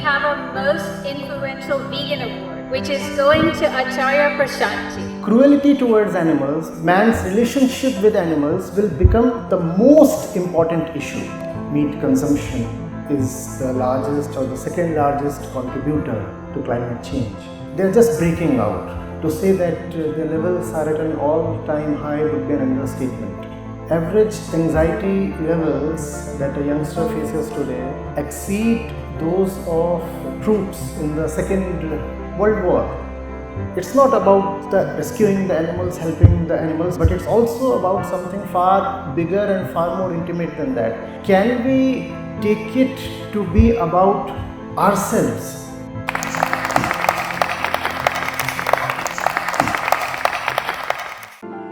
have our most influential vegan award, which is going to Acharya Prashant. Cruelty towards animals, man's relationship with animals will become the most important issue. Meat consumption is the largest or the second largest contributor to climate change. They are just breaking out. To say that the levels are at an all-time high would be an understatement. Average anxiety levels that a youngster faces today exceed those of troops in the Second World War. It's not about rescuing the animals, helping the animals, but it's also about something far bigger and far more intimate than that. Can we take it to be about ourselves?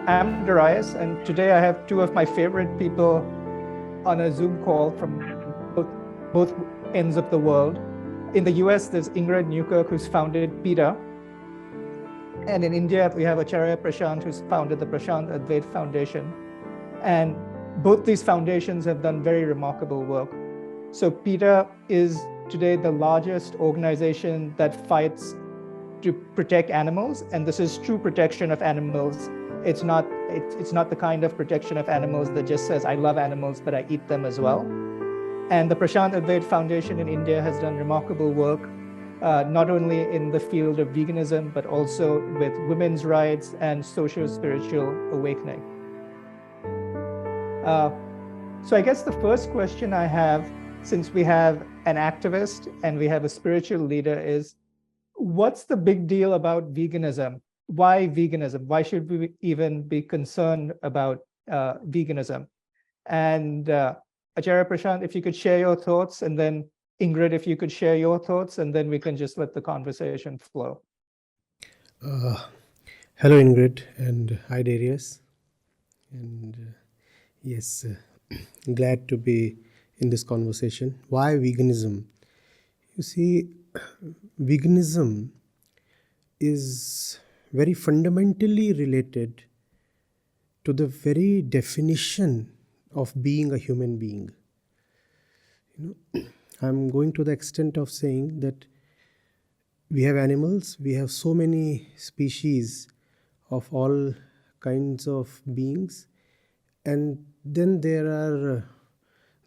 I'm Darius, and today I have two of my favorite people on a Zoom call from both ends of the world. In the US, there's Ingrid Newkirk, who's founded PETA. And in India, we have Acharya Prashant, who's founded the Prashant Advait Foundation. And both these foundations have done very remarkable work. So PETA is today the largest organization that fights to protect animals, and this is true protection of animals. It's not the kind of protection of animals that just says, I love animals, but I eat them as well. And the Prashant Advait Foundation in India has done remarkable work, not only in the field of veganism, but also with women's rights and socio-spiritual awakening. So I guess the first question I have, since we have an activist and we have a spiritual leader, is what's the big deal about veganism? Why veganism? Why should we even be concerned about veganism? And Acharya Prashant, if you could share your thoughts, and then Ingrid, if you could share your thoughts, and then we can just let the conversation flow. Hello, Ingrid, and hi, Darius. And yes, glad to be in this conversation. Why veganism? You see, veganism is very fundamentally related to the very definition of being a human being. I'm going to the extent of saying that we have animals, we have so many species of all kinds of beings, and then there are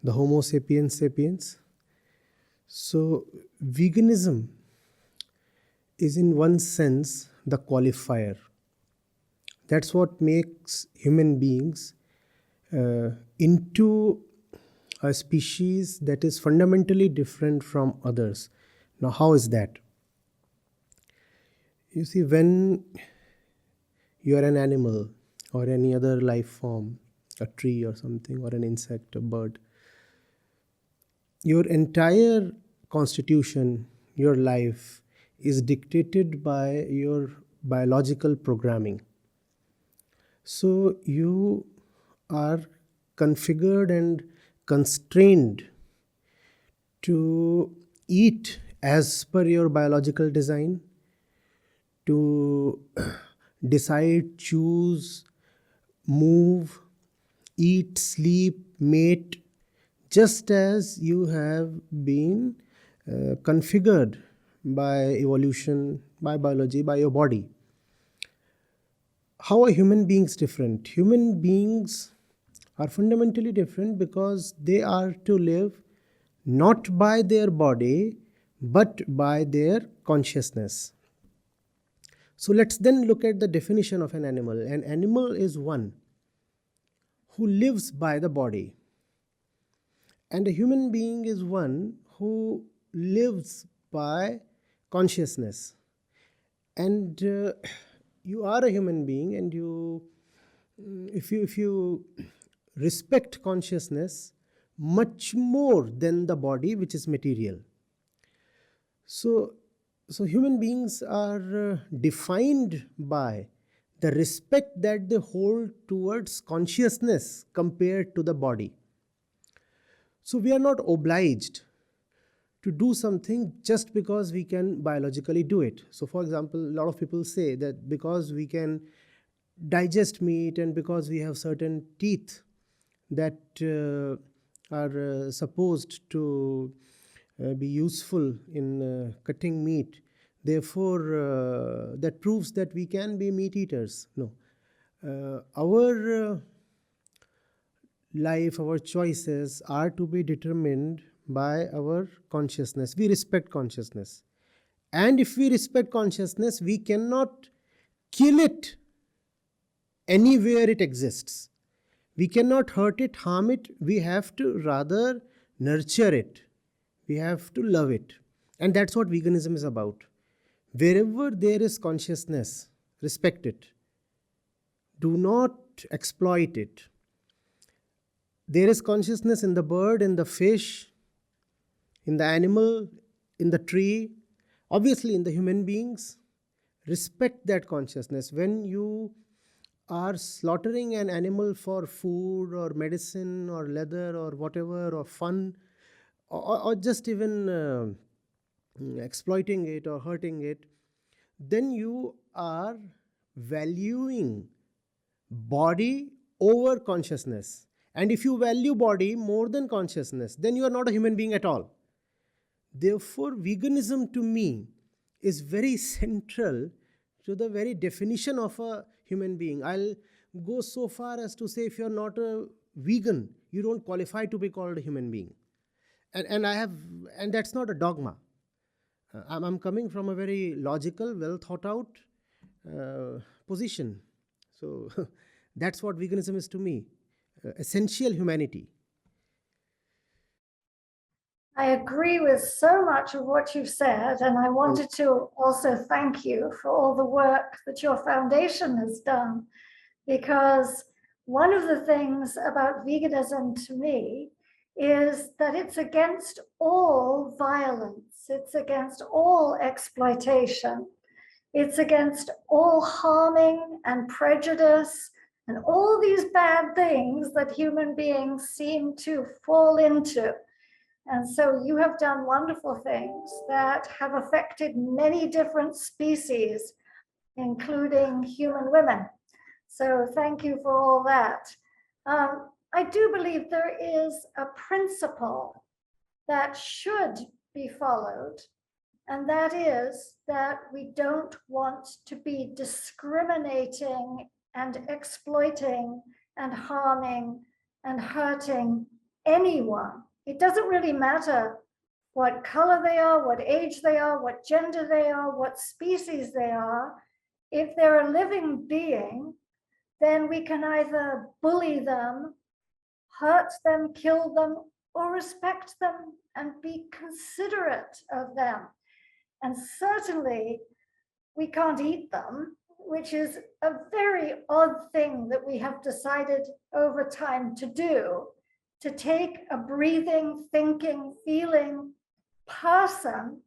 the Homo sapiens sapiens. So veganism is in one sense the qualifier. That's what makes human beings into a species that is fundamentally different from others. Now, how is that? You see, when you are an animal or any other life form, a tree or something, or an insect, a bird, your entire constitution, your life, is dictated by your biological programming. So you are configured and constrained to eat as per your biological design, to decide, choose, move, eat, sleep, mate, just as you have been configured by evolution, by biology, by your body. How are human beings different? Human beings are fundamentally different because they are to live not by their body, but by their consciousness. So let's then look at the definition of an animal. An animal is one who lives by the body. And a human being is one who lives by consciousness. And you are a human being, and if you respect consciousness much more than the body, which is material. So human beings are defined by the respect that they hold towards consciousness compared to the body. So we are not obliged to do something just because we can biologically do it. So for example, a lot of people say that because we can digest meat and because we have certain teeth that are supposed to be useful in cutting meat. Therefore, that proves that we can be meat eaters. No. Our life, our choices are to be determined by our consciousness. We respect consciousness. And if we respect consciousness, we cannot kill it anywhere it exists. We cannot hurt it, harm it. We have to rather nurture it. We have to love it. And that's what veganism is about. Wherever there is consciousness, respect it. Do not exploit it. There is consciousness in the bird, in the fish, in the animal, in the tree, obviously in the human beings. Respect that consciousness. When you are slaughtering an animal for food or medicine or leather or whatever, or fun, or just even exploiting it or hurting it, then you are valuing body over consciousness. And if you value body more than consciousness, then you are not a human being at all. Therefore, veganism to me is very central to the very definition of a human being. I'll go so far as to say, if you're not a vegan, you don't qualify to be called a human being. And that's not a dogma. I'm coming from a very logical, well thought out position. So that's what veganism is to me, essential humanity. I agree with so much of what you've said, and I wanted to also thank you for all the work that your foundation has done, because one of the things about veganism to me is that it's against all violence, it's against all exploitation, it's against all harming and prejudice and all these bad things that human beings seem to fall into. And so you have done wonderful things that have affected many different species, including human women. So thank you for all that. I do believe there is a principle that should be followed, and that is that we don't want to be discriminating and exploiting and harming and hurting anyone. It doesn't really matter what color they are, what age they are, what gender they are, what species they are. If they're a living being, then we can either bully them, hurt them, kill them, or respect them and be considerate of them. And certainly we can't eat them, which is a very odd thing that we have decided over time to do, to take a breathing, thinking, feeling person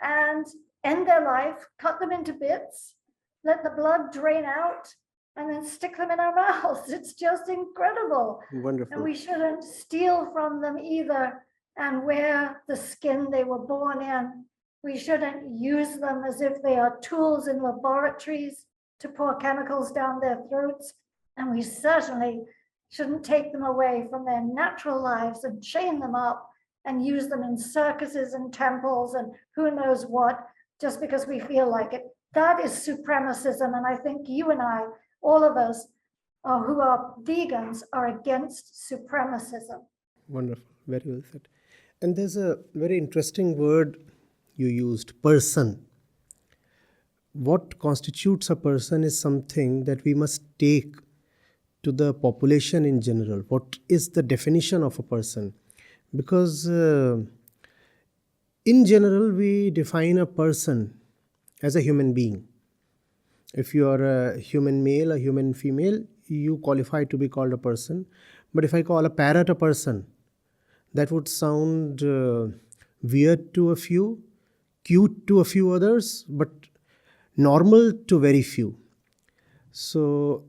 and end their life, cut them into bits, let the blood drain out, and then stick them in our mouths. It's just incredible. Wonderful. And we shouldn't steal from them either and wear the skin they were born in. We shouldn't use them as if they are tools in laboratories to pour chemicals down their throats. And we certainly shouldn't take them away from their natural lives and chain them up and use them in circuses and temples and who knows what, just because we feel like it. That is supremacism. And I think you and I, all of us who are vegans, are against supremacism. Wonderful. Very well said. And there's a very interesting word you used, person. What constitutes a person is something that we must take to the population in general. What is the definition of a person? Because in general, we define a person as a human being. If you are a human male, a human female, you qualify to be called a person. But if I call a parrot a person, that would sound weird to a few, cute to a few others, but normal to very few. So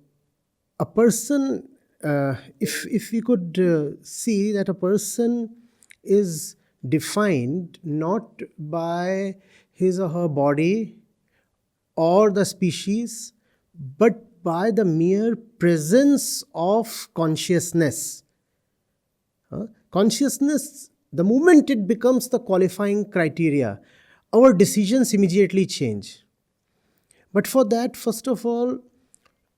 a person, if we could see that a person is defined not by his or her body or the species, but by the mere presence of consciousness. Consciousness the moment it becomes the qualifying criteria, our decisions immediately change. But for that, first of all,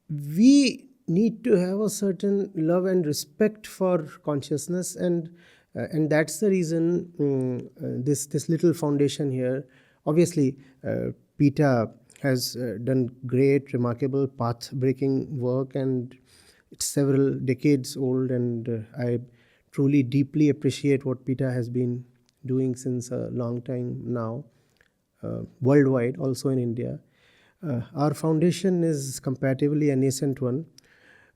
we need to have a certain love and respect for consciousness, and that's the reason this little foundation here. Obviously, PETA has done great, remarkable, path-breaking work, and it's several decades old, and I truly, deeply appreciate what PETA has been doing since a long time now, worldwide, also in India. Our foundation is comparatively a nascent one,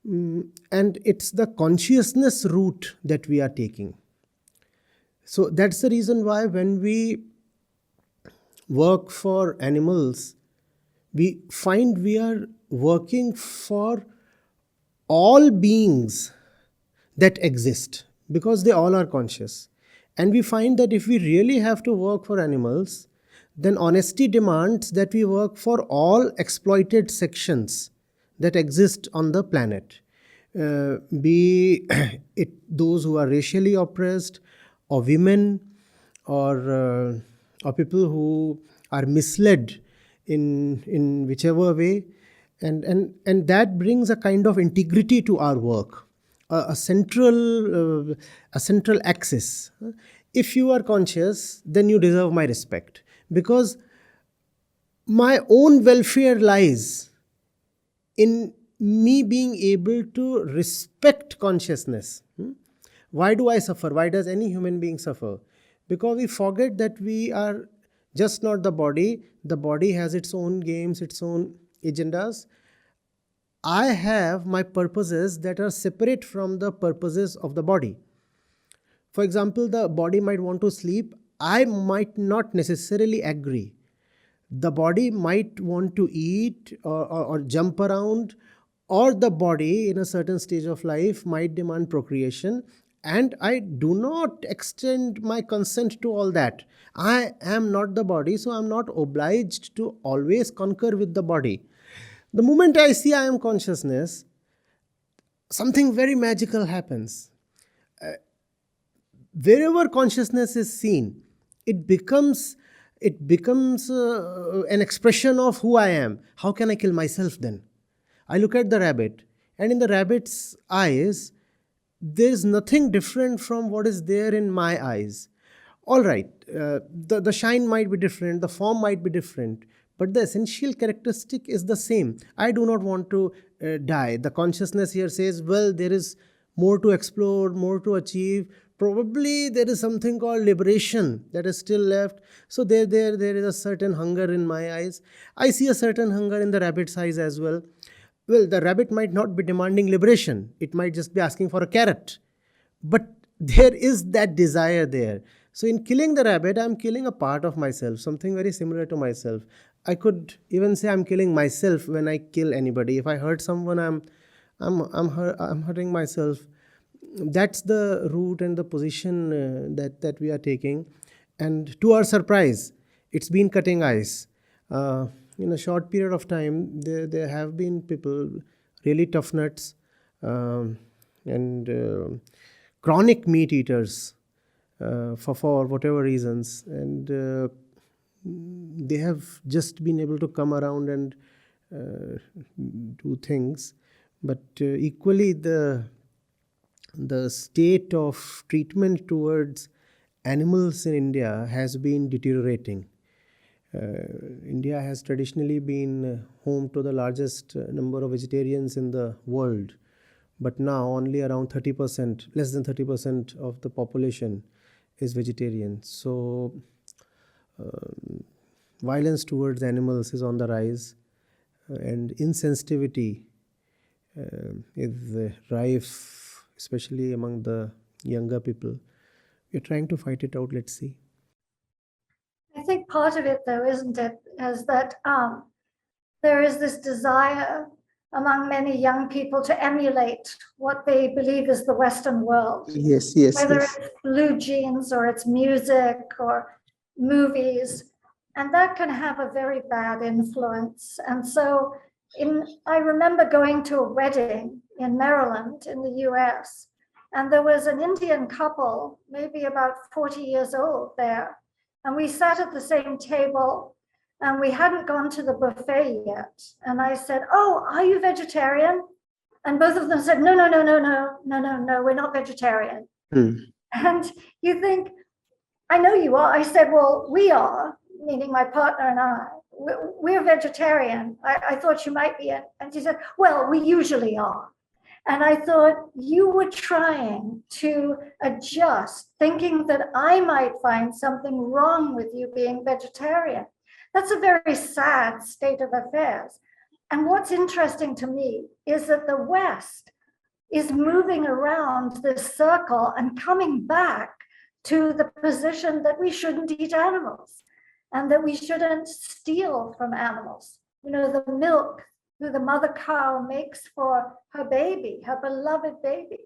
and it's the consciousness route that we are taking. So that's the reason why when we work for animals, we find we are working for all beings that exist, because they all are conscious. And we find that if we really have to work for animals, then honesty demands that we work for all exploited sections that exist on the planet, be it those who are racially oppressed, or women, or people who are misled in whichever way, and that brings a kind of integrity to our work, a central axis. If you are conscious, then you deserve my respect, because my own welfare lies in me being able to respect consciousness. Why do I suffer? Why does any human being suffer? Because we forget that we are just not the body. The body has its own games, its own agendas. I have my purposes that are separate from the purposes of the body. For example, the body might want to sleep. I might not necessarily agree. The body might want to eat or jump around, or the body in a certain stage of life might demand procreation, and I do not extend my consent to all that. I am not the body, so I am not obliged to always concur with the body. The moment I see I am consciousness, something very magical happens. Wherever consciousness is seen, it becomes an expression of who I am. How can I kill myself then? I look at the rabbit, and in the rabbit's eyes, there is nothing different from what is there in my eyes. All right, the shine might be different, the form might be different, but the essential characteristic is the same. I do not want to die. The consciousness here says, well, there is more to explore, more to achieve. Probably there is something called liberation that is still left. So there is a certain hunger in my eyes. I see a certain hunger in the rabbit's eyes as well. Well, the rabbit might not be demanding liberation. It might just be asking for a carrot. But there is that desire there. So in killing the rabbit, I'm killing a part of myself, something very similar to myself. I could even say I'm killing myself when I kill anybody. If I hurt someone, I'm hurting myself. That's the route and the position that we are taking. And to our surprise, it's been cutting ice. In a short period of time, there have been people, really tough nuts, and chronic meat eaters for whatever reasons. And they have just been able to come around and do things. But equally, the state of treatment towards animals in India has been deteriorating. India has traditionally been home to the largest number of vegetarians in the world, but now only around 30%, less than 30% of the population is vegetarian. So violence towards animals is on the rise, and insensitivity is rife, especially among the younger people. We're trying to fight it out. Let's see. I think part of it, though, isn't it, is that there is this desire among many young people to emulate what they believe is the Western world. Yes. Whether it's blue jeans or it's music or movies, and that can have a very bad influence. And so I remember going to a wedding in Maryland in the US, And there was an Indian couple, maybe about 40 years old there. And we sat at the same table and we hadn't gone to the buffet yet. And I said, "Oh, are you vegetarian?" And both of them said, "No, no, no, no, no, no, no, no, we're not vegetarian." And you think, "I know you are." I said, "Well, we are," meaning my partner and I. We're vegetarian. I thought you might be. And she said, "Well, we usually are." And I thought you were trying to adjust, thinking that I might find something wrong with you being vegetarian. That's a very sad state of affairs. And what's interesting to me is that the West is moving around this circle and coming back to the position that we shouldn't eat animals and that we shouldn't steal from animals. You know, the milk that the mother cow makes for her baby, her beloved baby.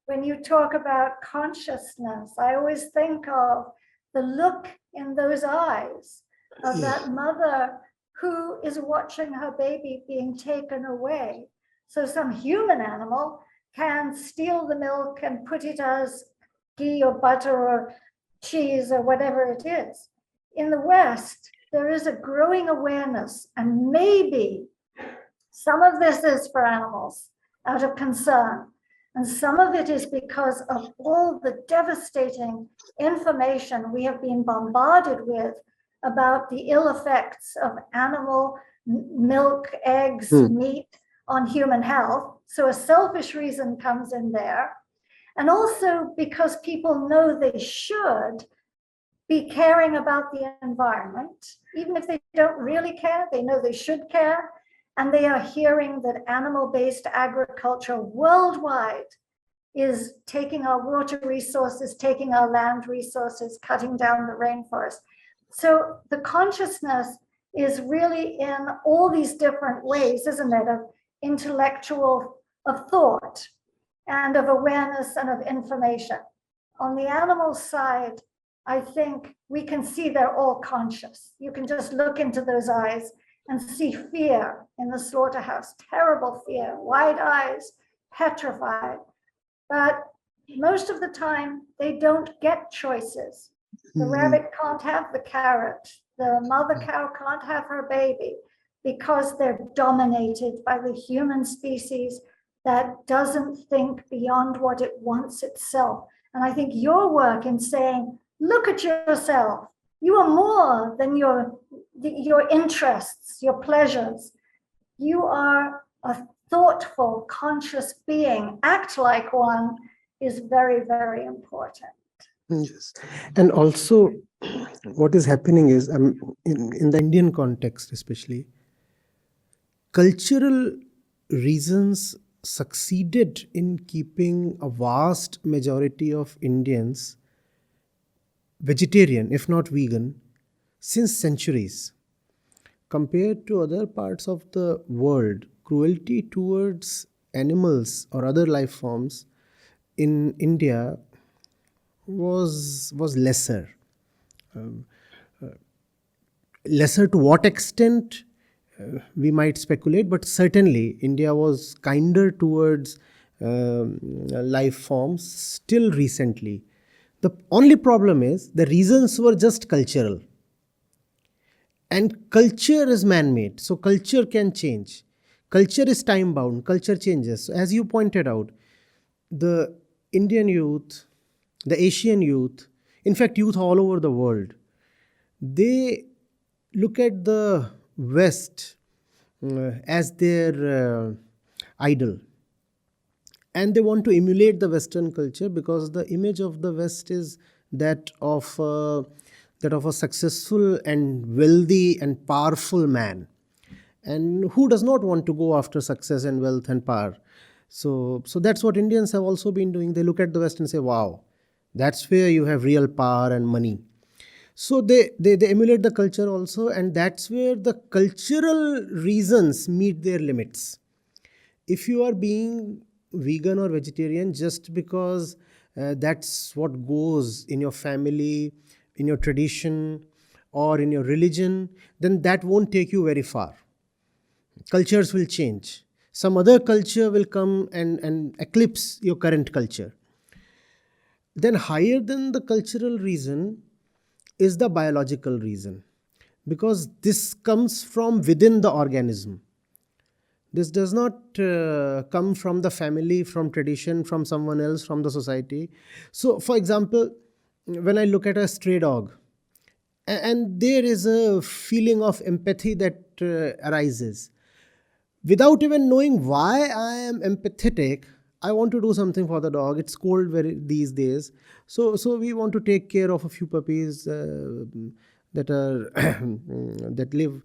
When you talk about consciousness, I always think of the look in those eyes of that mother who is watching her baby being taken away. So some human animal can steal the milk and put it as ghee or butter or cheese or whatever it is. In the West, there is a growing awareness, and maybe some of this is for animals out of concern, and some of it is because of all the devastating information we have been bombarded with about the ill effects of animal milk, eggs, meat on human health. So a selfish reason comes in there. And also because people know they should be caring about the environment. Even if they don't really care, they know they should care. And they are hearing that animal-based agriculture worldwide is taking our water resources, taking our land resources, cutting down the rainforest. So the consciousness is really in all these different ways, isn't it, of intellectual, of thought, and of awareness and of information. On the animal side, I think we can see they're all conscious. You can just look into those eyes and see fear in the slaughterhouse, terrible fear, wide eyes, petrified. But most of the time, they don't get choices. The rabbit can't have the carrot. The mother cow can't have her baby because they're dominated by the human species that doesn't think beyond what it wants itself. And I think your work in saying, look at yourself. You are more than your interests, your pleasures. You are a thoughtful, conscious being. Act like one is very, very important. Yes. And also, what is happening is, in the Indian context especially, cultural reasons succeeded in keeping a vast majority of Indians vegetarian, if not vegan, since centuries. Compared to other parts of the world, cruelty towards animals or other life forms in India was lesser. Lesser to what extent we might speculate, but certainly India was kinder towards life forms still recently. The only problem is the reasons were just cultural. And culture is man-made, so culture can change. Culture is time-bound, culture changes. So as you pointed out, the Indian youth, the Asian youth, in fact youth all over the world, they look at the West as their idol. And they want to emulate the Western culture because the image of the West is that of a successful and wealthy and powerful man. And who does not want to go after success and wealth and power? So that's what Indians have also been doing. They look at the West and say, wow, that's where you have real power and money. So they emulate the culture also, and that's where the cultural reasons meet their limits. If you are being vegan or vegetarian just because that's what goes in your family, in your tradition, or in your religion, then that won't take you very far. Cultures will change. Some other culture will come and eclipse your current culture. then higher than the cultural reason is the biological reason, because this comes from within the organism. This does not come from the family, from tradition, from someone else, from the society. So, for example, when I look at a stray dog, and there is a feeling of empathy that arises. Without even knowing why I am empathetic, I want to do something for the dog. It's cold these days. So we want to take care of a few puppies that are that live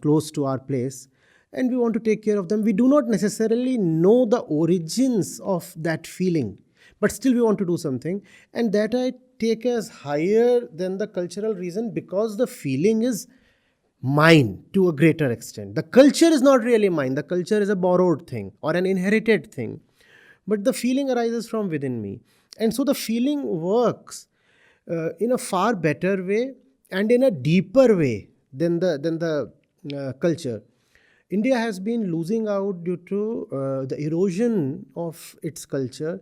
close to our place, and we want to take care of them. We do not necessarily know the origins of that feeling, but still we want to do something, and that I take as higher than the cultural reason, because the feeling is mine to a greater extent. The culture is not really mine. The culture is a borrowed thing or an inherited thing, but the feeling arises from within me. And so the feeling works in a far better way and in a deeper way than the culture. India has been losing out due to the erosion of its culture.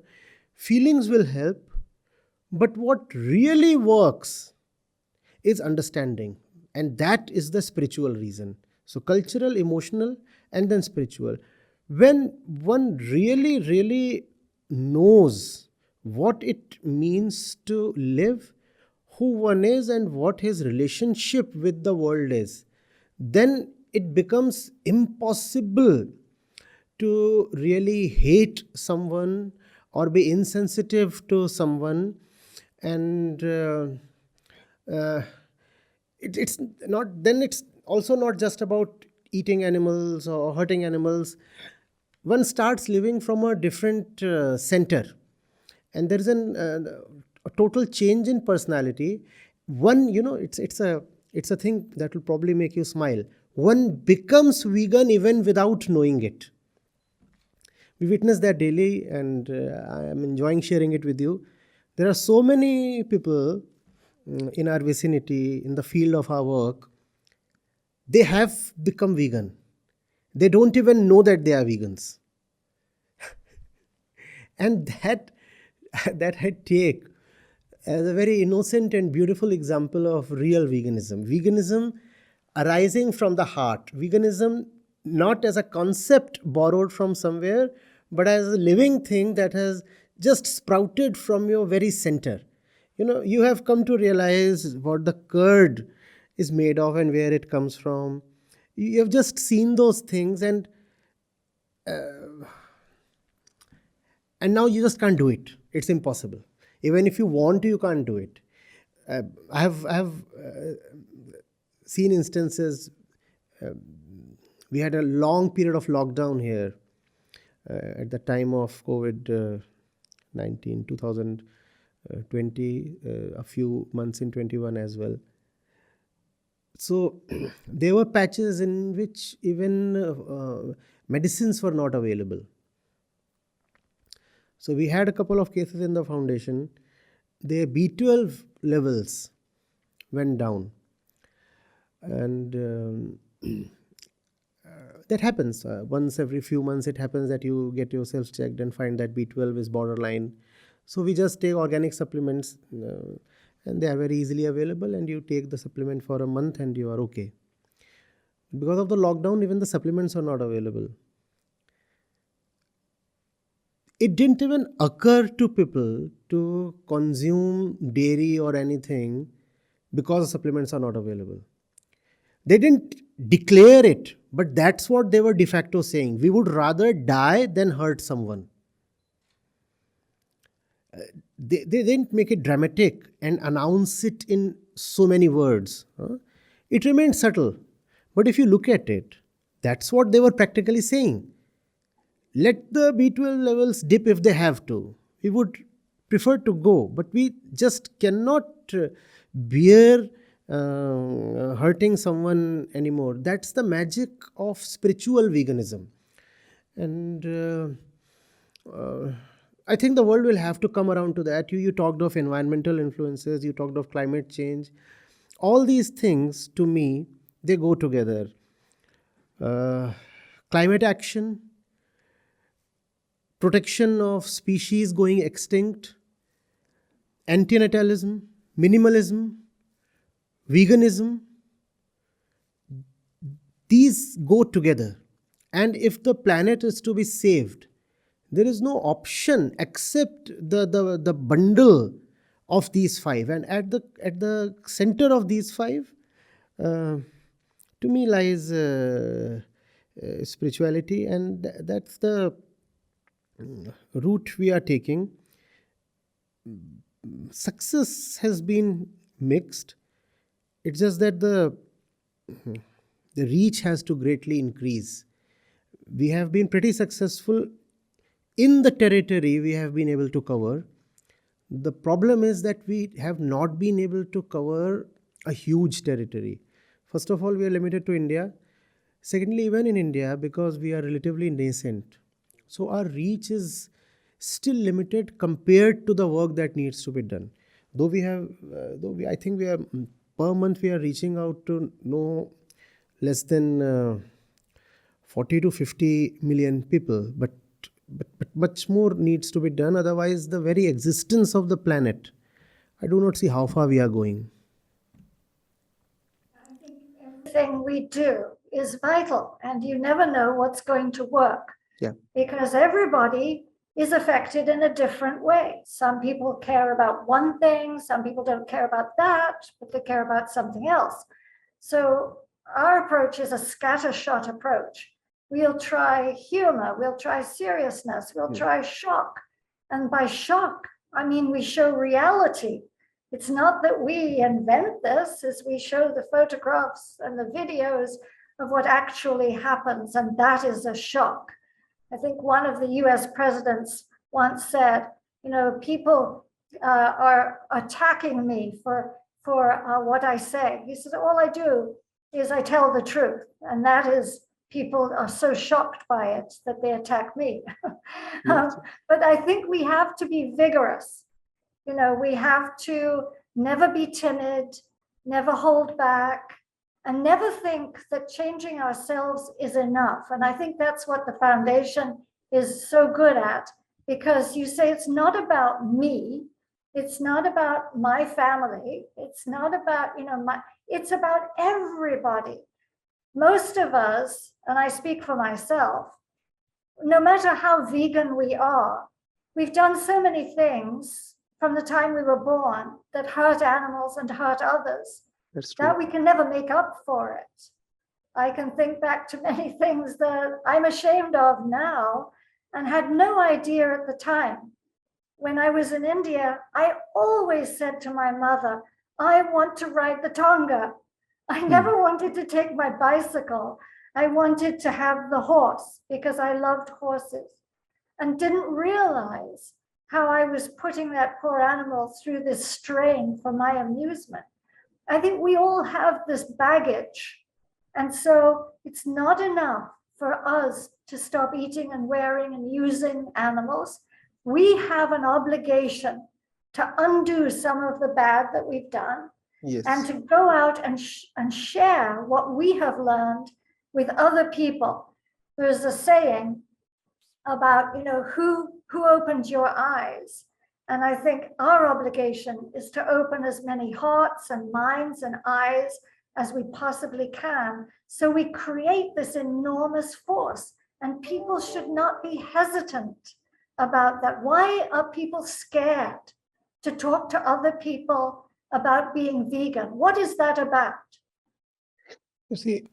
Feelings will help, but what really works is understanding, and that is the spiritual reason. So cultural, emotional, and then spiritual. When one really, really knows what it means to live, who one is, and what his relationship with the world is, then it becomes impossible to really hate someone or be insensitive to someone. And it's also not just about eating animals or hurting animals. One starts living from a different center, and there is a total change in personality. One, it's a thing that will probably make you smile. One becomes vegan even without knowing it. We witness that daily, and I am enjoying sharing it with you. There are so many people in our vicinity, in the field of our work, they have become vegan. They don't even know that they are vegans. And that I take as a very innocent and beautiful example of real veganism. Veganism arising from the heart. Veganism not as a concept borrowed from somewhere, but as a living thing that has just sprouted from your very center. You have come to realize what the curd is made of and where it comes from. You have just seen those things, and now you just can't do it. It's impossible. Even if you want to, you can't do it. I have seen instances. We had a long period of lockdown here at the time of COVID-19, 2020, a few months in 21 as well. So there were patches in which even medicines were not available. So we had a couple of cases in the foundation. Their B12 levels went down. And that happens. Once every few months it happens that you get yourself checked and find that B12 is borderline. So we just take organic supplements and they are very easily available, and you take the supplement for a month and you are okay. Because of the lockdown, even the supplements are not available. It didn't even occur to people to consume dairy or anything because the supplements are not available. They didn't declare it, but that's what they were de facto saying. We would rather die than hurt someone. They didn't make it dramatic and announce it in so many words. It remained subtle. But if you look at it, that's what they were practically saying. Let the B12 levels dip if they have to. We would prefer to go, but we just cannot bear hurting someone anymore. That's the magic of spiritual veganism. And I think the world will have to come around to that. You talked of environmental influences, you talked of climate change. All these things, to me, they go together. Climate action, protection of species going extinct, antinatalism, minimalism, veganism, these go together. And if the planet is to be saved, there is no option except the bundle of these five. And at the center of these five, to me, lies spirituality, and that's the route we are taking. Success has been mixed. It's just that the reach has to greatly increase. We have been pretty successful in the territory we have been able to cover. The problem is that we have not been able to cover a huge territory. First of all, we are limited to India. Secondly, even in India, because we are relatively nascent, so our reach is still limited compared to the work that needs to be done. I think we are per month we are reaching out to no less than 40 to 50 million people, but much more needs to be done. Otherwise, the very existence of the planet, I do not see how far we are going. I think everything we do is vital, and you never know what's going to work. Yeah. Because everybody is affected in a different way. Some people care about one thing, some people don't care about that, but they care about something else. So our approach is a scattershot approach. We'll try humor, we'll try seriousness, we'll try shock. And by shock, I mean we show reality. It's not that we invent this, as we show the photographs and the videos of what actually happens, and that is a shock. I think one of the US presidents once said, people are attacking me for what I say. He said, all I do is I tell the truth, and that is people are so shocked by it that they attack me. But I think we have to be vigorous. We have to never be timid, never hold back, and never think that changing ourselves is enough. And I think that's what the foundation is so good at, because you say it's not about me, it's not about my family, it's not about, it's about everybody. Most of us, and I speak for myself, no matter how vegan we are, we've done so many things from the time we were born that hurt animals and hurt others. That's true. That we can never make up for it. I can think back to many things that I'm ashamed of now and had no idea at the time. When I was in India, I always said to my mother, I want to ride the Tonga. I never wanted to take my bicycle. I wanted to have the horse because I loved horses, and didn't realize how I was putting that poor animal through this strain for my amusement. I think we all have this baggage. And so it's not enough for us to stop eating and wearing and using animals. We have an obligation to undo some of the bad that we've done. Yes. And to go out and share what we have learned with other people. There's a saying about, who opened your eyes? And I think our obligation is to open as many hearts and minds and eyes as we possibly can. So we create this enormous force, and people should not be hesitant about that. Why are people scared to talk to other people about being vegan? What is that about? You see,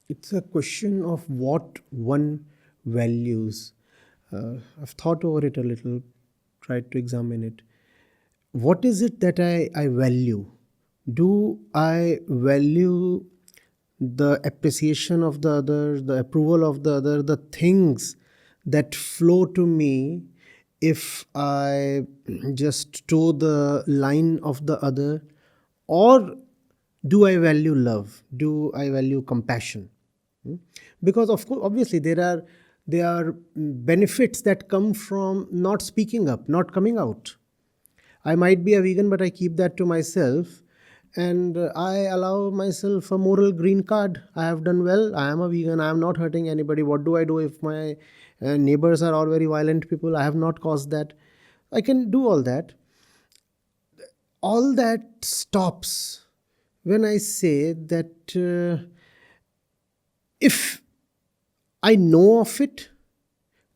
it's a question of what one values. I've thought over it a little, tried to examine it. What is it that I value? Do I value the appreciation of the other, the approval of the other, the things that flow to me if I just toe the line of the other? Or do I value love? Do I value compassion? Because of course, obviously there are benefits that come from not speaking up, not coming out. I might be a vegan, but I keep that to myself, and I allow myself a moral green card. I have done well. I am a vegan. I am not hurting anybody. What do I do if my neighbors are all very violent people? I have not caused that. I can do all that. all that stops when I say that if I know of it,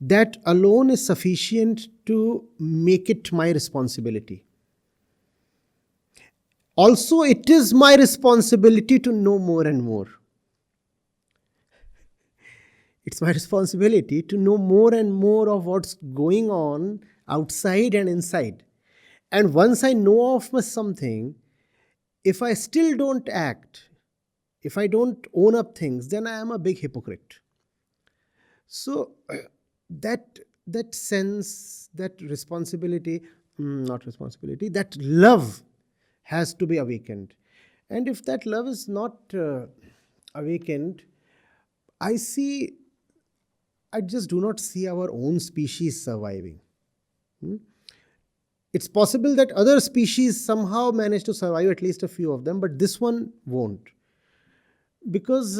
that alone is sufficient to make it my responsibility. Also, it is my responsibility to know more and more. It's my responsibility to know more and more of what's going on outside and inside. And once I know of something, if I still don't act, if I don't own up things, then I am a big hypocrite. So that sense, that responsibility, not responsibility, that love has to be awakened. And if that love is not awakened, I just do not see our own species surviving. It's possible that other species somehow manage to survive, at least a few of them, but this one won't. Because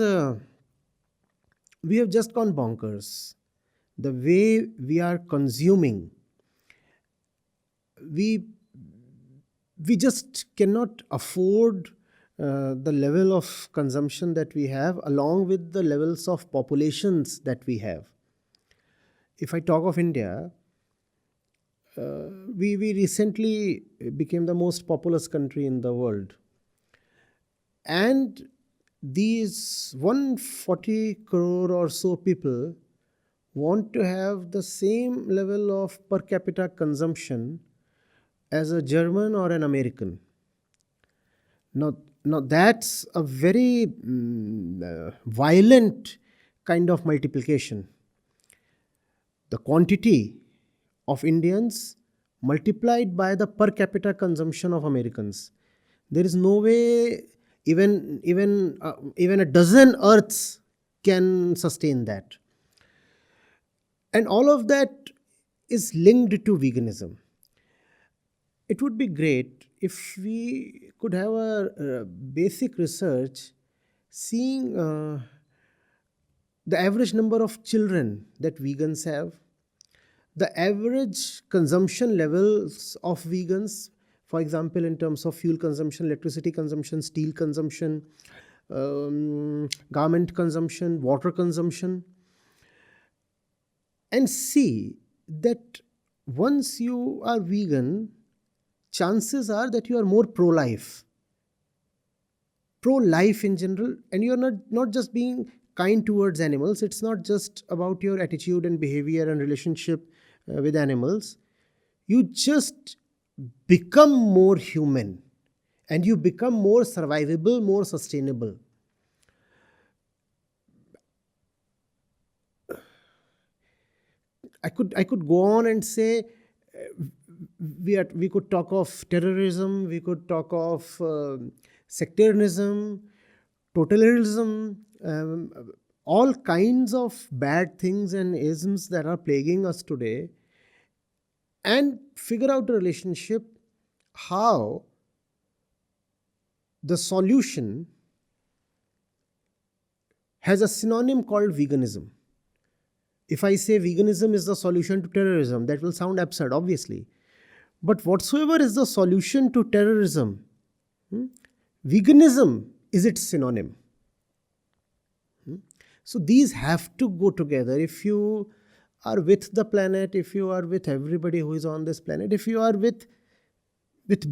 we have just gone bonkers. The way we are consuming, we just cannot afford the level of consumption that we have, along with the levels of populations that we have. If I talk of India, we recently became the most populous country in the world. And these 140 crore or so people want to have the same level of per capita consumption as a German or an American. Now that's a very violent kind of multiplication. The quantity of Indians multiplied by the per capita consumption of Americans. There is no way even a dozen Earths can sustain that. And all of that is linked to veganism. It would be great if we could have a basic research seeing the average number of children that vegans have, the average consumption levels of vegans, for example, in terms of fuel consumption, electricity consumption, steel consumption, garment consumption, water consumption, and see that once you are vegan, chances are that you are more pro-life in general, and you are not just being kind towards animals. It's not just about your attitude and behavior and relationship with animals. You just become more human, and you become more survivable, more sustainable. I could go on and say we could talk of terrorism, we could talk of sectarianism, totalitarianism, all kinds of bad things and isms that are plaguing us today, and figure out a relationship how the solution has a synonym called veganism. If I say veganism is the solution to terrorism, that will sound absurd, obviously. But whatsoever is the solution to terrorism, veganism is its synonym. So these have to go together. If you are with the planet, if you are with everybody who is on this planet, if you are with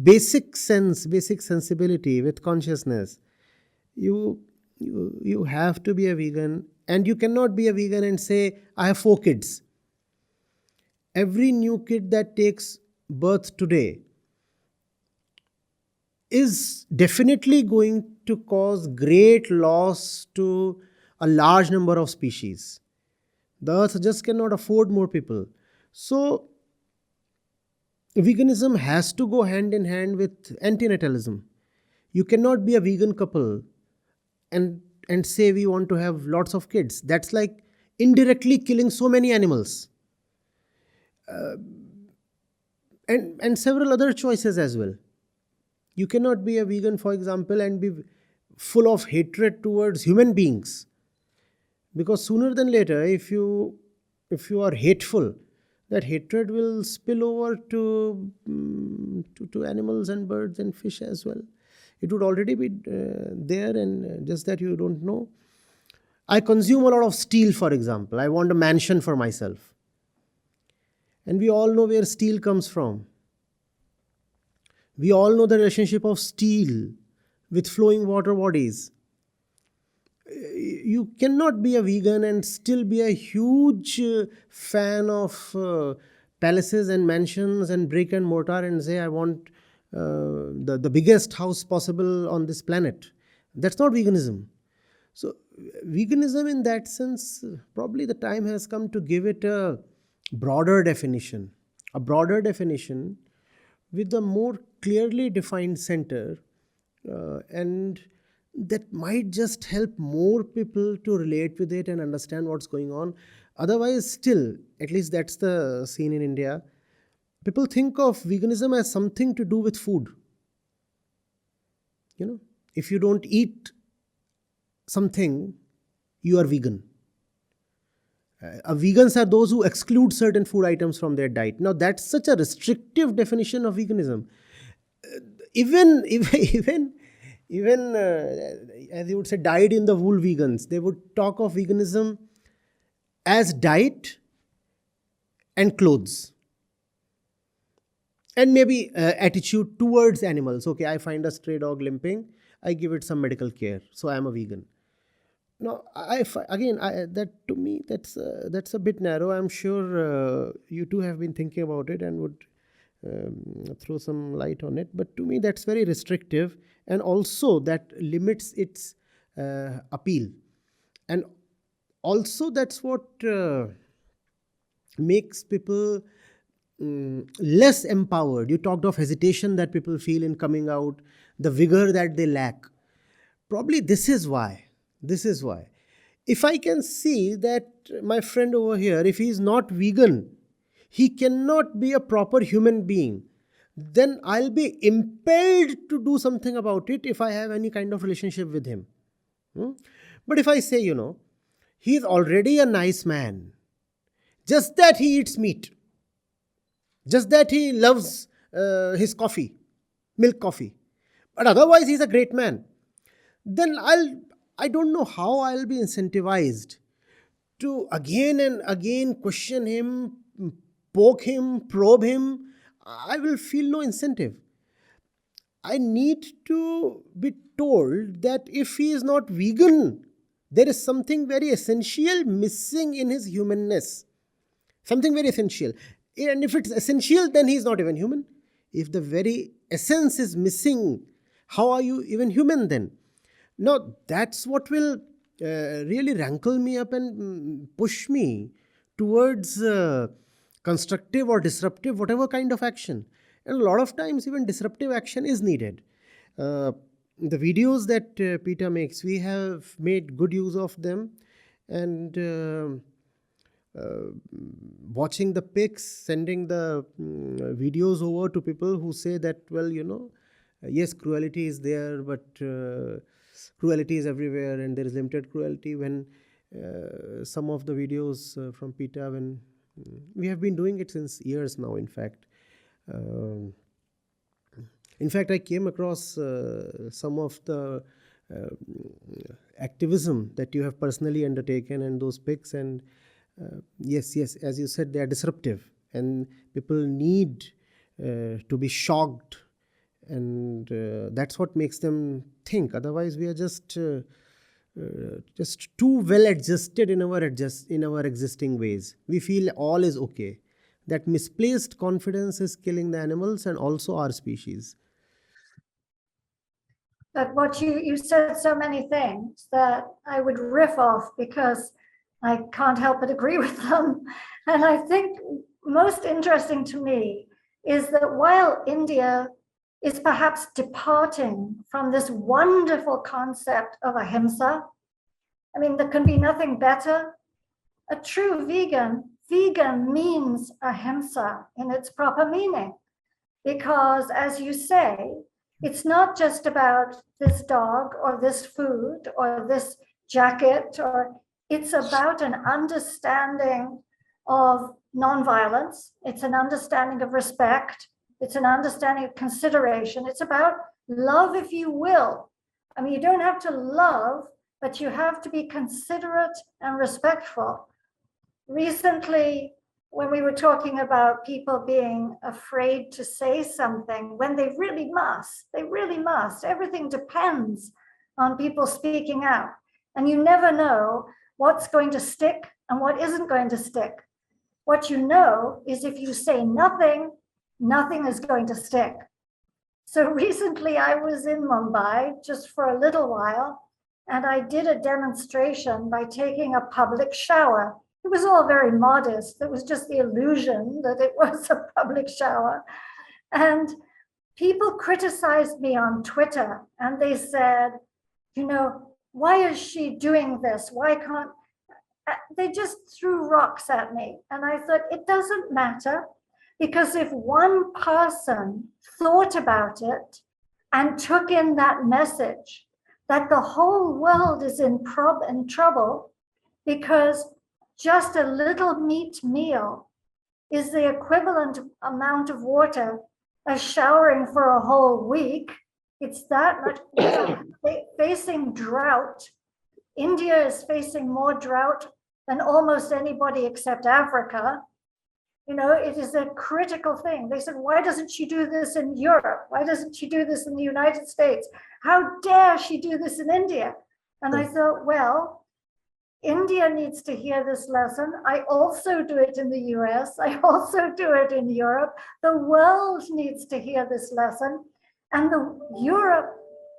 basic sense, basic sensibility, with consciousness, you have to be a vegan. And you cannot be a vegan and say, I have 4 kids. Every new kid that takes birth today is definitely going to cause great loss to a large number of species. The earth just cannot afford more people. So veganism has to go hand in hand with antinatalism. You cannot be a vegan couple and say we want to have lots of kids. That's like indirectly killing so many animals. And several other choices as well. You cannot be a vegan, for example, and be full of hatred towards human beings. Because sooner than later, if you are hateful, that hatred will spill over to animals and birds and fish as well. It would already be there, and just that you don't know. I consume a lot of steel, for example. I want a mansion for myself. And we all know where steel comes from. We all know the relationship of steel with flowing water bodies. You cannot be a vegan and still be a huge fan of palaces and mansions and brick and mortar and say, I want the biggest house possible on this planet. That's not veganism. So veganism in that sense, probably the time has come to give it a broader definition with a more clearly defined center, and that might just help more people to relate with it and understand what's going on. Otherwise, still, at least that's the scene in India, people think of veganism as something to do with food. If you don't eat something, you are vegan. Vegans are those who exclude certain food items from their diet. Now, that's such a restrictive definition of veganism. Even as you would say, dyed in the wool vegans, they would talk of veganism as diet and clothes. And maybe attitude towards animals. Okay, I find a stray dog limping, I give it some medical care, so I am a vegan. No, that to me, that's a bit narrow. I'm sure you too have been thinking about it and would throw some light on it. But to me, that's very restrictive, and also that limits its appeal. And also that's what makes people less empowered. You talked of hesitation that people feel in coming out, the vigor that they lack. Probably this is why. If I can see that my friend over here, if he is not vegan, he cannot be a proper human being, then I'll be impelled to do something about it if I have any kind of relationship with him. But if I say, he is already a nice man, just that he eats meat, just that he loves his coffee, milk coffee, but otherwise he's a great man, then I don't know how I'll be incentivized to again and again question him, poke him, probe him. I will feel no incentive. I need to be told that if he is not vegan, there is something very essential missing in his humanness. Something very essential. And if it's essential, then he is not even human. If the very essence is missing, how are you even human then? Now, that's what will really rankle me up and push me towards constructive or disruptive, whatever kind of action. And a lot of times, even disruptive action is needed. The videos that PETA makes, we have made good use of them. And watching the pics, sending the videos over to people who say that, well, yes, cruelty is there, but cruelty is everywhere and there is limited cruelty. When some of the videos from PETA, when we have been doing it since years now, in fact. I came across some of the activism that you have personally undertaken and those pics, and yes, as you said, they are disruptive and people need to be shocked, and that's what makes them think. Otherwise, we are just too well adjusted in our existing ways. We feel all is okay. That misplaced confidence is killing the animals and also our species. But what you said so many things that I would riff off because I can't help but agree with them. And I think most interesting to me is that while India is perhaps departing from this wonderful concept of ahimsa, I mean, there can be nothing better. A true vegan means ahimsa in its proper meaning, because as you say, it's not just about this dog or this food or this jacket, or it's about an understanding of nonviolence. It's an understanding of respect. It's an understanding of consideration. It's about love, if you will. I mean, you don't have to love, but you have to be considerate and respectful. Recently, when we were talking about people being afraid to say something when they really must, everything depends on people speaking out. And you never know what's going to stick and what isn't going to stick. What you know is if you say nothing, nothing is going to stick. So recently I was in Mumbai just for a little while, and I did a demonstration by taking a public shower. It was all very modest. It was just the illusion that it was a public shower. And people criticized me on Twitter, and they said, you know, why is she doing this? Why can't, they just threw rocks at me. And I thought, it doesn't matter, because if one person thought about it and took in that message, that the whole world is in trouble because just a little meat meal is the equivalent amount of water as showering for a whole week. It's that much. Facing drought. India is facing more drought than almost anybody except Africa. You know, it is a critical thing. They said, why doesn't she do this in Europe? Why doesn't she do this in the United States? How dare she do this in India? And I thought, well, India needs to hear this lesson. I also do it in the US. I also do it in Europe. The world needs to hear this lesson. And Europe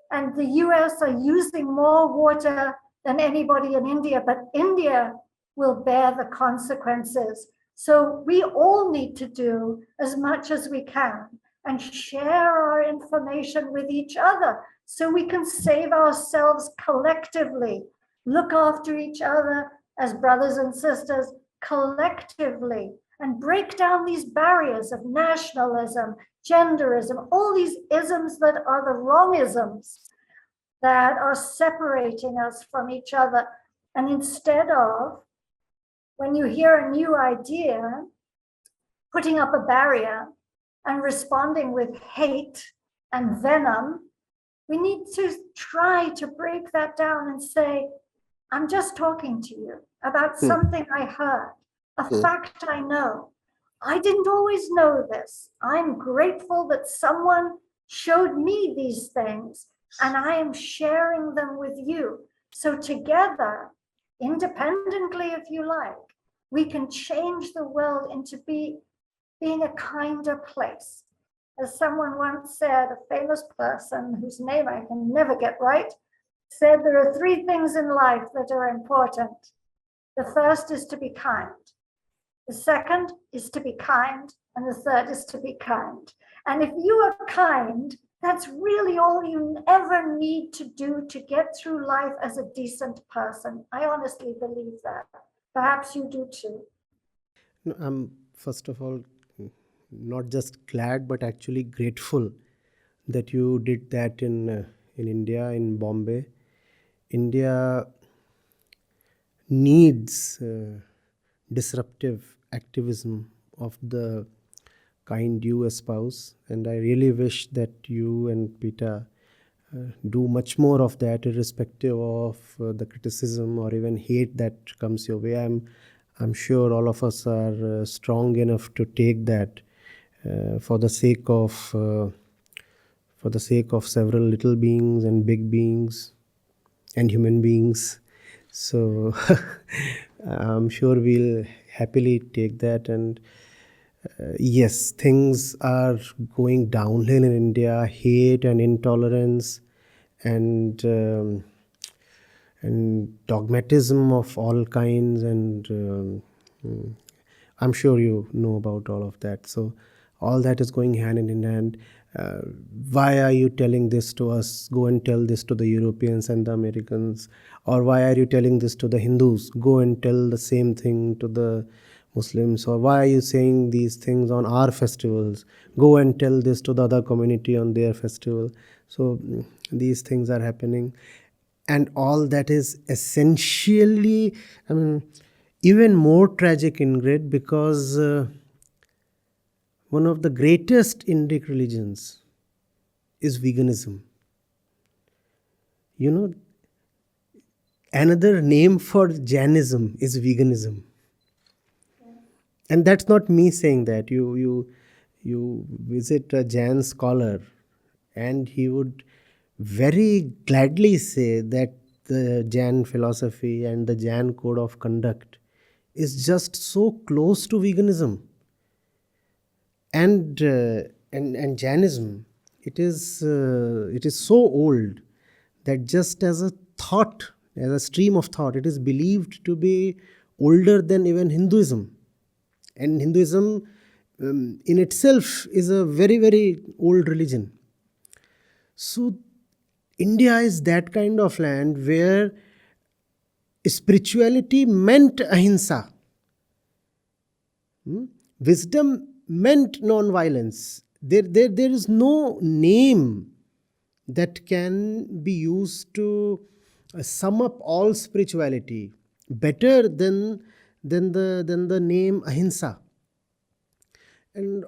and the US are using more water than anybody in India, but India will bear the consequences. So we all need to do as much as we can and share our information with each other so we can save ourselves collectively, look after each other as brothers and sisters collectively, and break down these barriers of nationalism, genderism, all these isms that are the wrong isms that are separating us from each other. And instead of, when you hear a new idea, putting up a barrier and responding with hate and venom, we need to try to break that down and say, I'm just talking to you about something I heard, a fact I know. I didn't always know this. I'm grateful that someone showed me these things, and I am sharing them with you. So together, independently, if you like, we can change the world into being a kinder place. As someone once said, a famous person whose name I can never get right, said there are three things in life that are important. The first is to be kind. The second is to be kind. And the third is to be kind. And if you are kind, that's really all you ever need to do to get through life as a decent person. I honestly believe that. Perhaps you do too. No, I'm first of all not just glad but actually grateful that you did that in India, in Bombay. India needs disruptive activism of the kind you espouse, and I really wish that you and PETA do much more of that, irrespective of the criticism or even hate that comes your way. I'm sure all of us are strong enough to take that for the sake of several little beings and big beings and human beings. So I'm sure we'll happily take that. And yes, things are going downhill in India. Hate and intolerance and dogmatism of all kinds, and I'm sure you know about all of that. So all that is going hand in hand. Why are you telling this to us? Go and tell this to the Europeans and the Americans. Or why are you telling this to the Hindus? Go and tell the same thing to the Muslims. Or why are you saying these things on our festivals? Go and tell this to the other community on their festival. So these things are happening. And all that is essentially, even more tragic, Ingrid, because one of the greatest Indic religions is veganism. You know, another name for Jainism is veganism. And that's not me saying that. You visit a Jain scholar and he would very gladly say that the Jain philosophy and the Jain code of conduct is just so close to veganism. And Jainism, it is so old that just as a thought, as a stream of thought, it is believed to be older than even Hinduism. And Hinduism in itself is a very, very old religion. So India is that kind of land where spirituality meant ahimsa. Wisdom meant non-violence. There is no name that can be used to sum up all spirituality better than the name ahimsa. And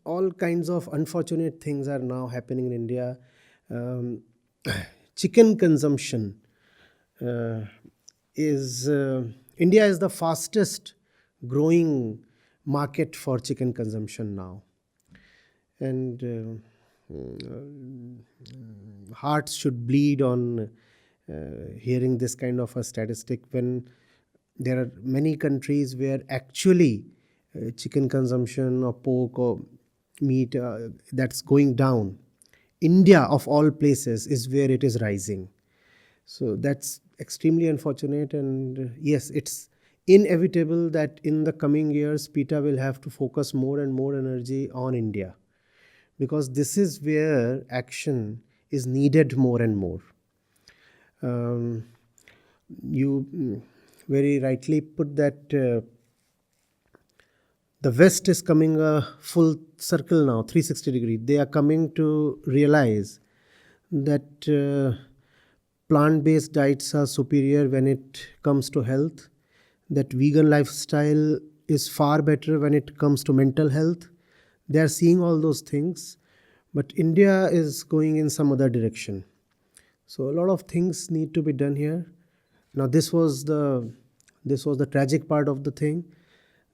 all kinds of unfortunate things are now happening in India. Chicken consumption is India is the fastest growing market for chicken consumption now, and hearts should bleed on hearing this kind of a statistic when there are many countries where actually chicken consumption or pork or meat that's going down. India, of all places, is where it is rising. So that's extremely unfortunate, and yes, it's inevitable that in the coming years PETA will have to focus more and more energy on India, because this is where action is needed more and more. You very rightly put that the West is coming a full circle now, 360 degree. They are coming to realize that plant-based diets are superior when it comes to health, that vegan lifestyle is far better when it comes to mental health. They are seeing all those things, but India is going in some other direction. So a lot of things need to be done here. Now this was the tragic part of the thing.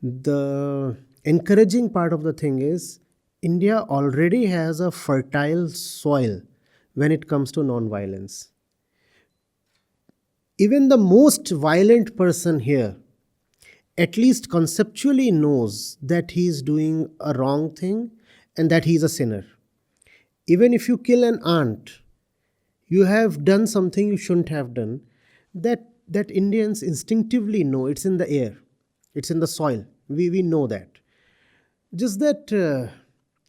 The encouraging part of the thing is India already has a fertile soil when it comes to non-violence. Even the most violent person here at least conceptually knows that he is doing a wrong thing and that he is a sinner. Even if you kill an ant, you have done something you shouldn't have done. That Indians instinctively know. It's in the air. It's in the soil. We know that. Just that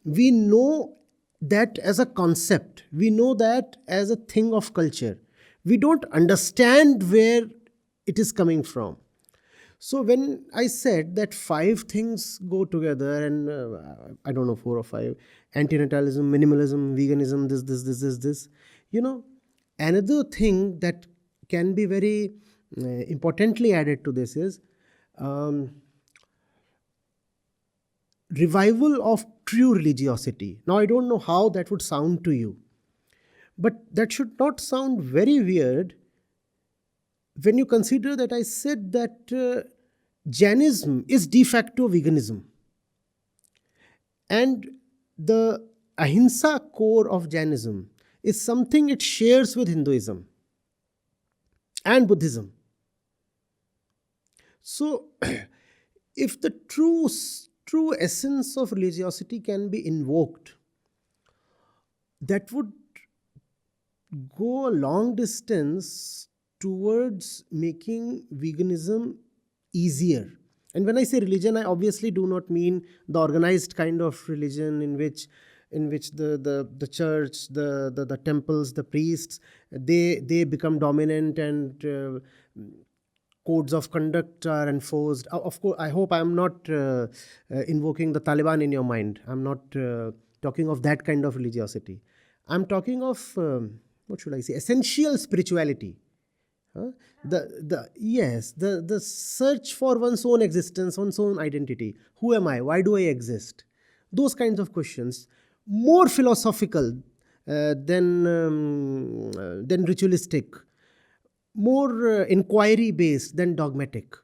we know that as a concept. We know that as a thing of culture. We don't understand where it is coming from. So when I said that 5 things go together, and I don't know, 4 or 5, antinatalism, minimalism, veganism, this, another thing that can be very importantly added to this is revival of true religiosity. Now, I don't know how that would sound to you, but that should not sound very weird when you consider that I said that Jainism is de facto veganism. And the ahimsa core of Jainism is something it shares with Hinduism and Buddhism. So, if the true essence of religiosity can be invoked, that would go a long distance towards making veganism easier. And when I say religion, I obviously do not mean the organized kind of religion in which the church, the temples, the priests, they become dominant and codes of conduct are enforced. Of course, I hope I am not invoking the Taliban in your mind. I'm not talking of that kind of religiosity. I'm talking of, essential spirituality. Huh? The search for one's own existence, one's own identity. Who am I? Why do I exist? Those kinds of questions, more philosophical than ritualistic, more inquiry based than dogmatic.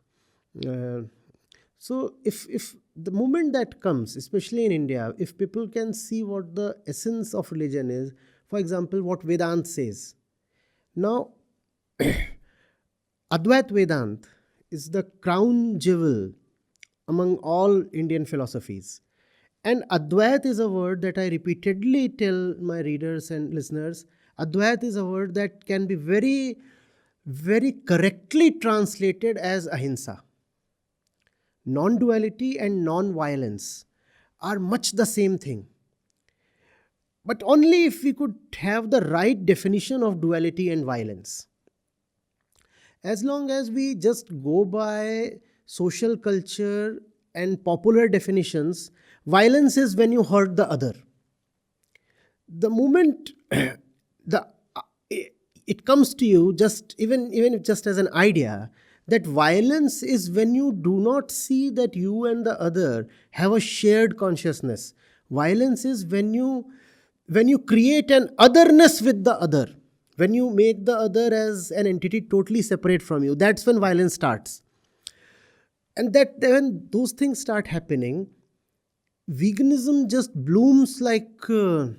Uh, so if the moment that comes, especially in India, if people can see what the essence of religion is, for example, what Vedanta says. Now, Advait Vedant is the crown jewel among all Indian philosophies. And Advait is a word that I repeatedly tell my readers and listeners. Advait is a word that can be very, very correctly translated as ahimsa. Non duality and non violence are much the same thing. But only if we could have the right definition of duality and violence. As long as we just go by social culture and popular definitions, violence is when you hurt the other. The moment it comes to you, just even if just as an idea, that violence is when you do not see that you and the other have a shared consciousness. Violence is when you create an otherness with the other, when you make the other as an entity totally separate from you. That's when violence starts. And that when those things start happening, veganism just blooms like a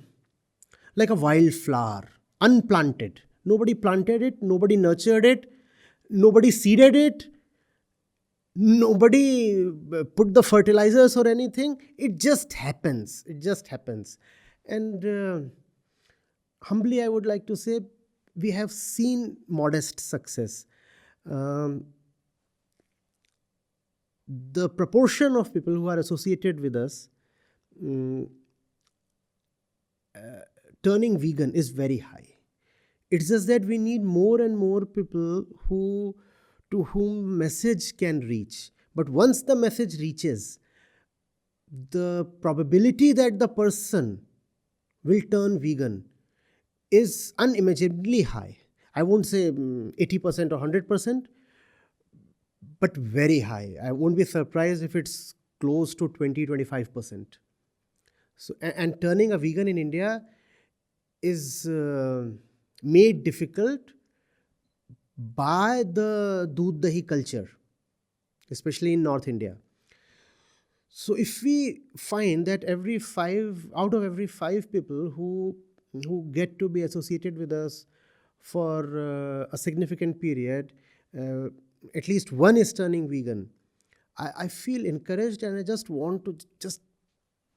wildflower, unplanted. Nobody planted it, nobody nurtured it, nobody seeded it, nobody put the fertilizers or anything. It just happens. It just happens. And humbly, I would like to say, we have seen modest success. The proportion of people who are associated with us turning vegan is very high. It's just that we need more and more people to whom message can reach. But once the message reaches, the probability that the person will turn vegan is unimaginably high. I won't say 80% or 100%, but very high. I won't be surprised if it's close to 20-25%. So, and turning a vegan in India is made difficult by the doodh dahi culture, especially in North India. So if we find that out of every five people who get to be associated with us for a significant period, at least one is turning vegan, I feel encouraged, and I just want to just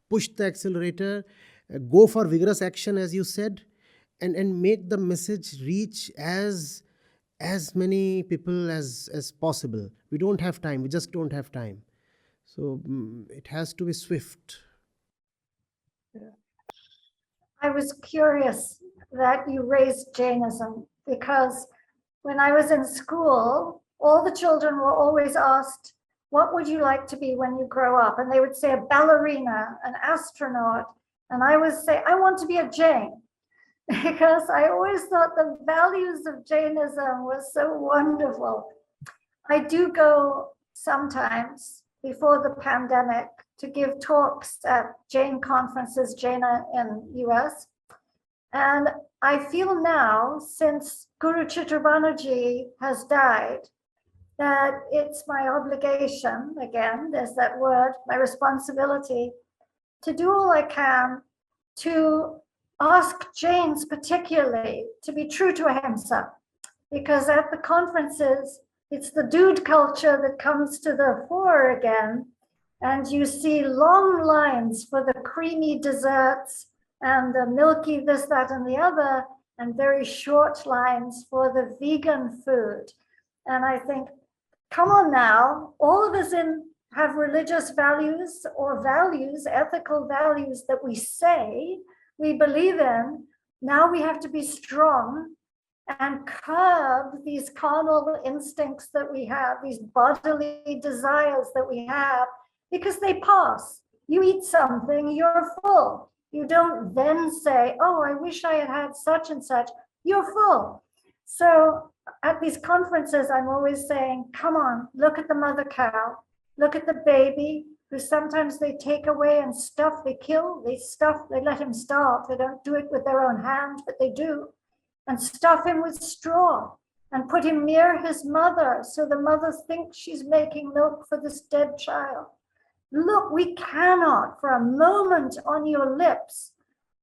push the accelerator, go for vigorous action, as you said, and make the message reach as many people as possible. We don't have time. We just don't have time. So it has to be swift. I was curious that you raised Jainism, because when I was in school, all the children were always asked, what would you like to be when you grow up? And they would say a ballerina, an astronaut. And I would say, I want to be a Jain, because I always thought the values of Jainism were so wonderful. I do go sometimes before the pandemic to give talks at Jain conferences, Jaina in US. And I feel now, since Guru Chitrabhanuji has died, that it's my obligation, again, there's that word, my responsibility, to do all I can to ask Jains particularly to be true to ahimsa, because at the conferences, it's the dude culture that comes to the fore again, and you see long lines for the creamy desserts and the milky this, that, and the other, and very short lines for the vegan food. And I think, come on now, all of us have religious values or values, ethical values that we say we believe in. Now we have to be strong and curb these carnal instincts that we have, these bodily desires that we have, because they pass. You eat something, you're full. You don't then say, oh, I wish I had had such and such. You're full. So at these conferences, I'm always saying, come on, look at the mother cow, look at the baby, who sometimes they take away and stuff, they kill, they stuff, they let him starve. They don't do it with their own hands, but they do. And stuff him with straw and put him near his mother so the mother thinks she's making milk for this dead child. Look, we cannot, for a moment on your lips,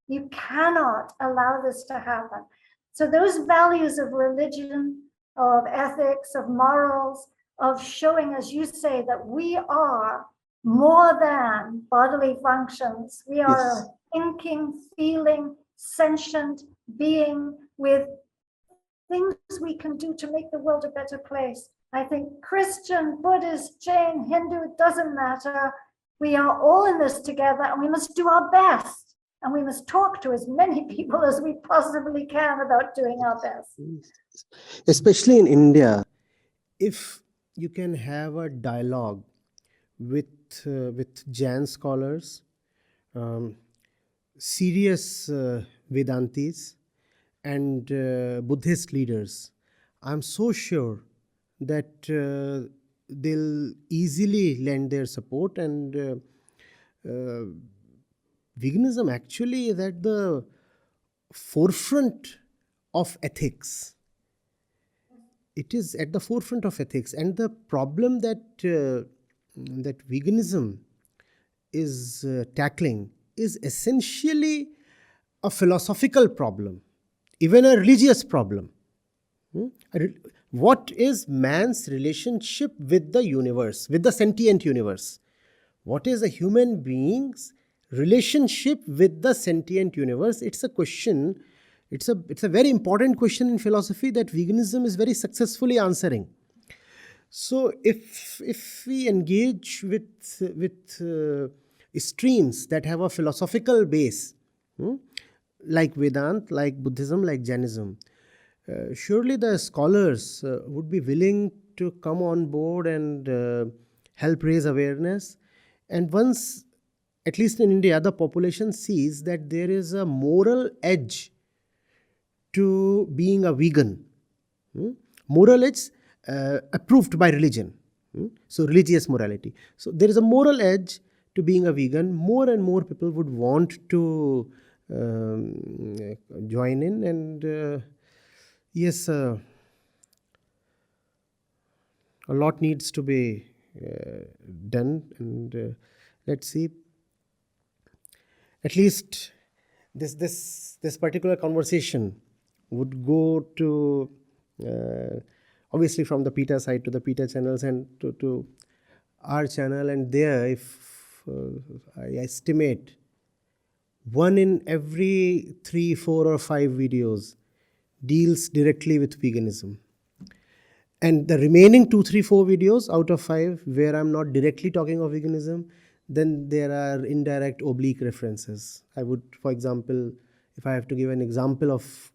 you cannot allow this to happen. So those values of religion, of ethics, of morals, of showing, as you say, that we are more than bodily functions. We are Yes. a thinking, feeling, sentient being with things we can do to make the world a better place. I think Christian, Buddhist, Jain, Hindu, it doesn't matter. We are all in this together and we must do our best. And we must talk to as many people as we possibly can about doing our best. Especially in India, if you can have a dialogue with Jain scholars, serious Vedantis, and Buddhist leaders, I'm so sure that they'll easily lend their support, and veganism actually is at the forefront of ethics. It is at the forefront of ethics, and the problem that veganism is tackling is essentially a philosophical problem, even a religious problem. What is man's relationship with the universe, with the sentient universe? What is a human being's relationship with the sentient universe? It's a question. It's a very important question in philosophy that veganism is very successfully answering. So if we engage with streams that have a philosophical base, like Vedanta, like Buddhism, like Jainism, surely the scholars would be willing to come on board and help raise awareness. And once, at least in India, the population sees that there is a moral edge to being a vegan, moral edge approved by religion, so religious morality. So there is a moral edge to being a vegan. More and more people would want to join in, and yes, a lot needs to be done, and let's see. At least this particular conversation would go to obviously from the PETA side to the PETA channels and to our channel, and there, if I estimate, 1 in every 3, 4 or 5 videos deals directly with veganism, and the remaining 2, 3, 4 videos out of 5 where I'm not directly talking of veganism, then there are indirect oblique references. I would, for example, if I have to give an example of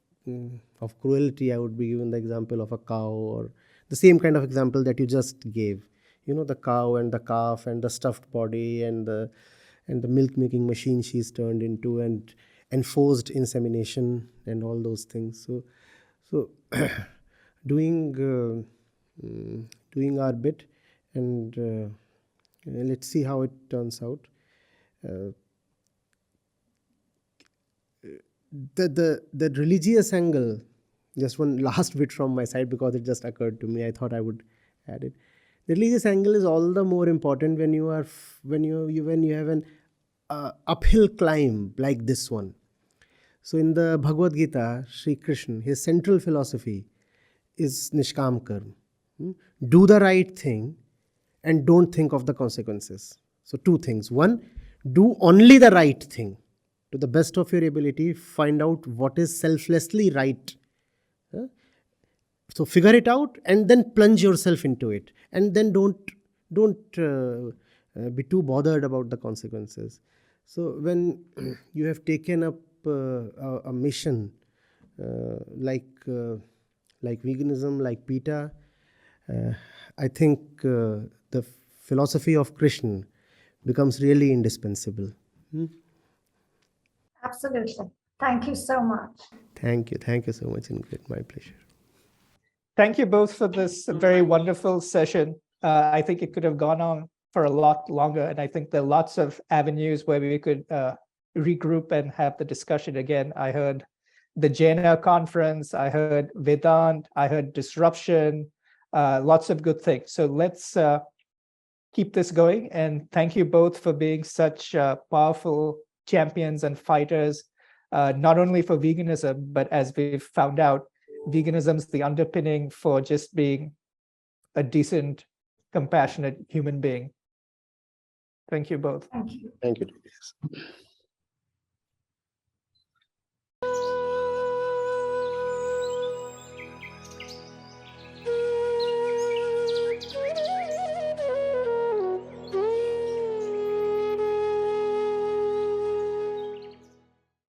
cruelty, I would be given the example of a cow, or the same kind of example that you just gave. The cow and the calf and the stuffed body and the milk making machine she's turned into, and enforced insemination and all those things. So doing our bit, and let's see how it turns out. The religious angle, just one last bit from my side because it just occurred to me. I thought I would add it. The religious angle is all the more important when you have an uphill climb like this one. So in the Bhagavad Gita, Sri Krishna, his central philosophy is Nishkam Karma. Do the right thing and don't think of the consequences. So 2 things. 1, do only the right thing. To the best of your ability, find out what is selflessly right. So figure it out and then plunge yourself into it. And then don't be too bothered about the consequences. So when you have taken up a mission like veganism, like PETA, I think the philosophy of Krishna becomes really indispensable. Absolutely. Thank you so much. Thank you so much, Ingrid. My pleasure. thank you both for this very wonderful session. I think it could have gone on for a lot longer, and I think there are lots of avenues where we could regroup and have the discussion again. I heard the Jaina conference, I heard Vedanta, I heard disruption, lots of good things. So let's keep this going, and thank you both for being such powerful champions and fighters, not only for veganism, but as we've found out, veganism is the underpinning for just being a decent, compassionate human being. Thank you both. Thank you. Thank you.